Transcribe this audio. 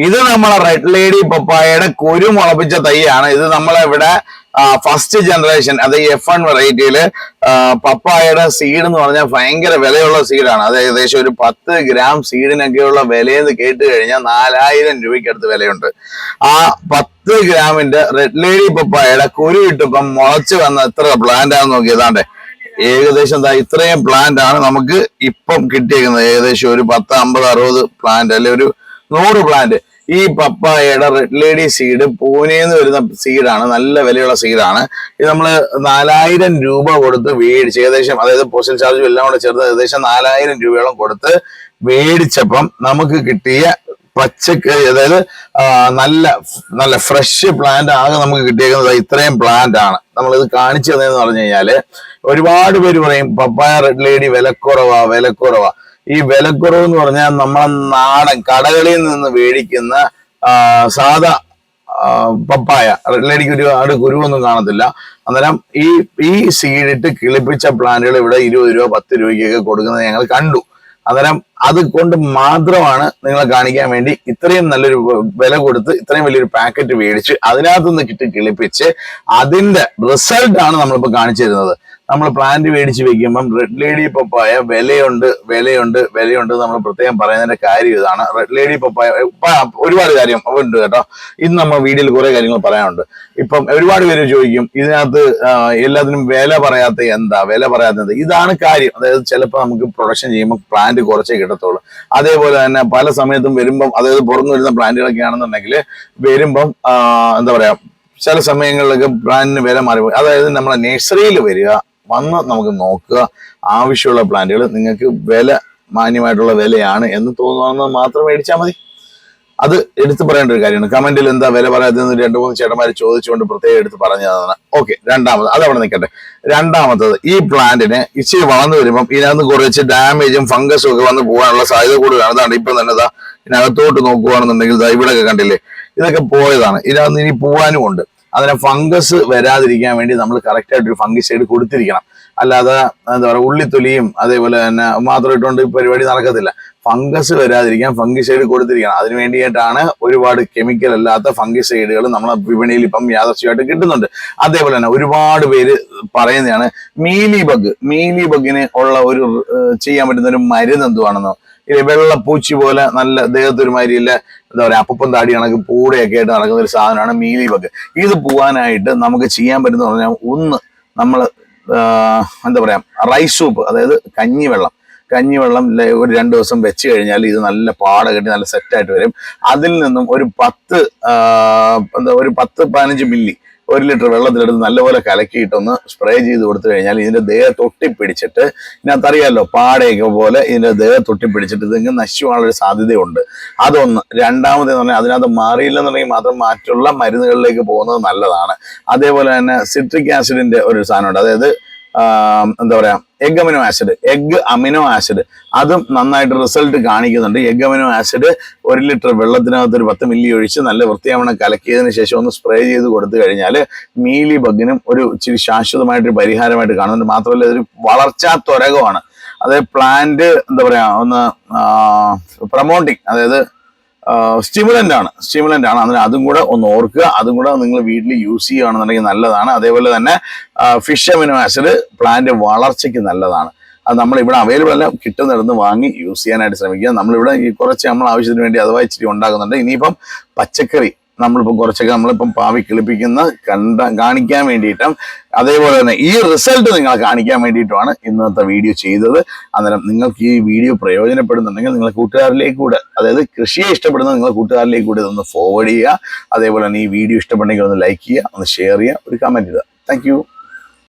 ഇത് നമ്മളെ red lady പപ്പായയുടെ കുരു മുളപ്പിച്ച തൈയാണ്. ഇത് നമ്മളിവിടെ ഫസ്റ്റ് ജനറേഷൻ, അത് F1 വെറൈറ്റിയില് പപ്പായയുടെ സീഡ് എന്ന് പറഞ്ഞാൽ ഭയങ്കര വിലയുള്ള സീഡാണ്. അത് ഏകദേശം ഒരു 10 ഗ്രാം സീഡിനൊക്കെയുള്ള വിലയെന്ന് കേട്ട് കഴിഞ്ഞാൽ 4000 രൂപയ്ക്ക് അടുത്ത് വിലയുണ്ട്. ആ 10 ഗ്രാമിന്റെ റെഡ് ലേഡി പപ്പായയുടെ കുരു ഇട്ടിപ്പം മുളച്ച് വന്ന എത്ര പ്ലാന്റ് ആണെന്ന് നോക്കിയതാണ്ടേ. ഏകദേശം ഇത്രയും പ്ലാന്റ് ആണ് നമുക്ക് ഇപ്പം കിട്ടിയേക്കുന്നത്. ഏകദേശം ഒരു 10, 50, 60 പ്ലാന്റ് അല്ലെ ഒരു 100 പ്ലാന്റ്. ഈ പപ്പായയുടെ റെഡ് ലേഡി സീഡ് പൂനെന്ന് വരുന്ന സീഡാണ്, നല്ല വിലയുള്ള സീഡാണ്. ഇത് നമ്മള് 4000 രൂപ കൊടുത്ത് മേടിച്ച്, ഏകദേശം അതായത് പോസ്റ്റൽ ചാർജും എല്ലാം കൂടെ ചേർത്ത് ഏകദേശം 4000 രൂപയോളം കൊടുത്ത് മേടിച്ചപ്പം നമുക്ക് കിട്ടിയ പച്ചക്കറി, അതായത് നല്ല നല്ല ഫ്രഷ് പ്ലാന്റ് ആകെ നമുക്ക് കിട്ടിയേക്കുന്നത് ഇത്രയും പ്ലാന്റ് ആണ്. നമ്മളിത് കാണിച്ചു തന്നതെന്ന് പറഞ്ഞു കഴിഞ്ഞാല് ഒരുപാട് പേര് പറയും പപ്പായ റെഡ് ലേഡി വിലക്കുറവാ. ഈ വിലക്കുറവ് എന്ന് പറഞ്ഞാൽ നമ്മളെ നാടൻ കടകളിൽ നിന്ന് മേടിക്കുന്ന സാധാ പപ്പായ റെഡ് ലേഡിക്ക് ഒരുപാട് കുരുവൊന്നും കാണത്തില്ല. അന്നേരം ഈ സീഡിട്ട് കിളിപ്പിച്ച പ്ലാന്റുകൾ ഇവിടെ 20 രൂപ 10 രൂപയ്ക്കൊക്കെ കൊടുക്കുന്നത് ഞങ്ങൾ കണ്ടു. അന്നേരം അത് കൊണ്ട് മാത്രമാണ് നിങ്ങളെ കാണിക്കാൻ വേണ്ടി ഇത്രയും നല്ലൊരു വില കൊടുത്ത് ഇത്രയും വലിയൊരു പാക്കറ്റ് മേടിച്ച് അതിനകത്തുനിന്ന് കിളിപ്പിച്ച് അതിന്റെ റിസൾട്ടാണ് നമ്മളിപ്പോൾ കാണിച്ചു തരുന്നത്. നമ്മൾ പ്ലാന്റ് മേടിച്ച് വെക്കുമ്പം റെഡ് ലേഡി പപ്പായ വിലയുണ്ട് നമ്മൾ പ്രത്യേകം പറയുന്നതിന്റെ കാര്യം ഇതാണ്. റെഡ് ലേഡി പപ്പായ ഒരുപാട് കാര്യം ഉണ്ട് കേട്ടോ. ഇന്ന് നമ്മൾ വീഡിയോയിൽ കുറെ കാര്യങ്ങൾ പറയാനുണ്ട്. ഇപ്പം ഒരുപാട് പേര് ചോദിക്കും ഇതിനകത്ത് എല്ലാത്തിനും വില പറയാത്തത് ഇതാണ് കാര്യം. അതായത് ചിലപ്പോൾ നമുക്ക് പ്രൊഡക്ഷൻ ചെയ്യുമ്പോൾ പ്ലാന്റ് കുറച്ചേ കിട്ടത്തുള്ളൂ. അതേപോലെ തന്നെ പല സമയത്തും വരുമ്പം, അതായത് പുറന്നു വരുന്ന പ്ലാന്റുകളൊക്കെ ആണെന്നുണ്ടെങ്കിൽ വരുമ്പം എന്താ പറയാ, ചില സമയങ്ങളിലൊക്കെ പ്ലാന്റിന് വില മാറിപ്പോയി. അതായത് നമ്മളെ നഴ്സറിയിൽ വരിക, വന്ന് നമുക്ക് നോക്കുക, ആവശ്യമുള്ള പ്ലാന്റുകൾ നിങ്ങൾക്ക് വില മാന്യമായിട്ടുള്ള വിലയാണ് എന്ന് തോന്നുന്നത് മാത്രം മേടിച്ചാൽ മതി. അത് എടുത്തു പറയേണ്ട ഒരു കാര്യമാണ്. കമന്റിൽ എന്താ വില പറയാത്തതെന്ന് 2-3 ചേട്ടന്മാർ ചോദിച്ചുകൊണ്ട് പ്രത്യേകം എടുത്ത് പറഞ്ഞതാണ്. ഓക്കെ, രണ്ടാമത് അതവിടെ നിൽക്കട്ടെ. രണ്ടാമത്തത്, ഈ പ്ലാന്റിന് ഇച്ചിരി വളർന്നു വരുമ്പം ഇതിനകത്ത് കുറച്ച് ഡാമേജും ഫംഗസും ഒക്കെ വന്ന് പോകാനുള്ള സാധ്യത കൂടുതലാണ്. അതാണ് ഇപ്പം തന്നെ ഇതിനകത്തോട്ട് നോക്കുകയാണെന്നുണ്ടെങ്കിൽ ഇവിടെയൊക്കെ കണ്ടില്ലേ, ഇതൊക്കെ പോയതാണ്. ഇതിനകത്ത് ഇനി പോകാനും ഉണ്ട്. അതിനെ ഫംഗസ് വരാതിരിക്കാൻ വേണ്ടി നമ്മൾ കറക്റ്റായിട്ടൊരു ഫംഗിസൈഡ് കൊടുത്തിരിക്കണം. അല്ലാതെ എന്താ പറയുക, ഉള്ളിത്തൊലിയും അതേപോലെ തന്നെ മാത്രം ഇട്ടുകൊണ്ട് പരിപാടി നടക്കത്തില്ല. ഫംഗസ് വരാതിരിക്കാൻ ഫംഗിസൈഡ് കൊടുത്തിരിക്കണം. അതിന് വേണ്ടിയിട്ടാണ് ഒരുപാട് കെമിക്കൽ അല്ലാത്ത ഫംഗിസൈഡുകൾ നമ്മളെ വിപണിയിൽ ഇപ്പം യാദർച്ഛികമായിട്ട് കിട്ടുന്നുണ്ട്. അതേപോലെ തന്നെ ഒരുപാട് പേര് പറയുന്നതാണ് മീലി ബഗിന് ഉള്ള ഒരു ചെയ്യാൻ പറ്റുന്ന ഒരു മരുന്ന് എന്തുവാണെന്നോ. വെള്ളപ്പൂച്ചി പോലെ നല്ല ദേഹത്തൊരുമാതിരിയില്ല, എന്താ പറയുക, അപ്പപ്പം താടി കണക്ക് പൂടയൊക്കെ ആയിട്ട് നടക്കുന്ന ഒരു സാധനമാണ് മീലി ബഗ്. ഇത് പോകാനായിട്ട് നമുക്ക് ചെയ്യാൻ പറ്റുന്ന പറഞ്ഞാൽ, ഒന്ന് നമ്മൾ എന്താ പറയാ, റൈസ് സൂപ്പ്, അതായത് കഞ്ഞിവെള്ളം ഒരു 2 ദിവസം വെച്ച് കഴിഞ്ഞാൽ ഇത് നല്ല പാട കെട്ടി നല്ല സെറ്റായിട്ട് വരും. അതിൽ നിന്നും ഒരു 10-15 മില്ലി 1 ലിറ്റർ വെള്ളത്തിലെടുത്ത് നല്ലപോലെ കലക്കിയിട്ടൊന്ന് സ്പ്രേ ചെയ്ത് കൊടുത്തു കഴിഞ്ഞാൽ ഇതിന്റെ ദേഹത്ത് ഒട്ടിപ്പിടിച്ചിട്ട്, ഇതിനകത്തറിയാമല്ലോ പാടയൊക്കെ പോലെ ഇതിന്റെ ദേഹത്ത് ഒട്ടിപ്പിടിച്ചിട്ട് ഇതിങ്ങനെ നശിച്ചു പോകാനുള്ള സാധ്യതയുണ്ട്. അതൊന്ന്. രണ്ടാമതെന്ന് പറഞ്ഞാൽ അതിനകത്ത് മാറിയില്ലെന്നുണ്ടെങ്കിൽ മാത്രം മറ്റുള്ള മരുന്നുകളിലേക്ക് പോകുന്നത് നല്ലതാണ്. അതേപോലെ തന്നെ സിട്രിക് ആസിഡിന്റെ ഒരു സാധനമുണ്ട്, അതായത് എന്താ പറയാ, എഗ് അമിനോ ആസിഡ് അതും നന്നായിട്ട് റിസൾട്ട് കാണിക്കുന്നുണ്ട്. എഗ് അമിനോ ആസിഡ് 1 ലിറ്റർ വെള്ളത്തിനകത്ത് ഒരു 10 മില്ലി ഒഴിച്ച് നല്ല വൃത്തിയാവണ്ണം കലക്കിയതിന് ശേഷം ഒന്ന് സ്പ്രേ ചെയ്ത് കൊടുത്തു കഴിഞ്ഞാൽ മീലി ബഗിനും ഒരു ഇച്ചിരി ശാശ്വതമായിട്ടൊരു പരിഹാരമായിട്ട് കാണുന്നുണ്ട്. മാത്രമല്ല ഇതൊരു വളർച്ചാ ത്വരകമാണ്. അതായത് പ്ലാന്റ് എന്താ പറയാ, ഒന്ന് പ്രൊമോട്ടിങ്, അതായത് സ്റ്റിമുലന്റ് ആണ്. അതിന് അതും കൂടെ ഒന്ന് ഓർക്കുക. അതും കൂടെ നിങ്ങൾ വീട്ടിൽ യൂസ് ചെയ്യുകയാണെന്നുണ്ടെങ്കിൽ നല്ലതാണ്. അതേപോലെ തന്നെ ഫിഷ് അമിനോ ആസിഡ് പ്ലാന്റ് വളർച്ചയ്ക്ക് നല്ലതാണ്. അത് നമ്മളിവിടെ അവൈലബിൾ അല്ല, കിട്ടുന്നിടന്ന് വാങ്ങി യൂസ് ചെയ്യാനായിട്ട് ശ്രമിക്കുക. നമ്മളിവിടെ കുറച്ച് നമ്മൾ ആവശ്യത്തിന് വേണ്ടി അഥവാ ഇച്ചിരി ഉണ്ടാക്കുന്നുണ്ട്. ഇനിയിപ്പം പച്ചക്കറി നമ്മളിപ്പം പാവി കിളിപ്പിക്കുന്ന കാണിക്കാൻ വേണ്ടിയിട്ടും അതേപോലെ തന്നെ ഈ റിസൾട്ട് നിങ്ങളെ കാണിക്കാൻ വേണ്ടിയിട്ടുമാണ് ഇന്നത്തെ വീഡിയോ ചെയ്തത്. അന്നേരം നിങ്ങൾക്ക് ഈ വീഡിയോ പ്രയോജനപ്പെടുന്നുണ്ടെങ്കിൽ നിങ്ങളെ കൂട്ടുകാരിലേക്ക് കൂടെ, അതായത് കൃഷിയെ ഇഷ്ടപ്പെടുന്ന നിങ്ങളെ കൂട്ടുകാരിലേക്ക് കൂടെ ഇതൊന്ന് ഫോർവേഡ് ചെയ്യുക. അതേപോലെ തന്നെ ഈ വീഡിയോ ഇഷ്ടപ്പെട്ടെങ്കിൽ ഒന്ന് ലൈക്ക് ചെയ്യുക, ഒന്ന് ഷെയർ ചെയ്യുക, ഒരു കമന്റ് ഇടുക. Thank you.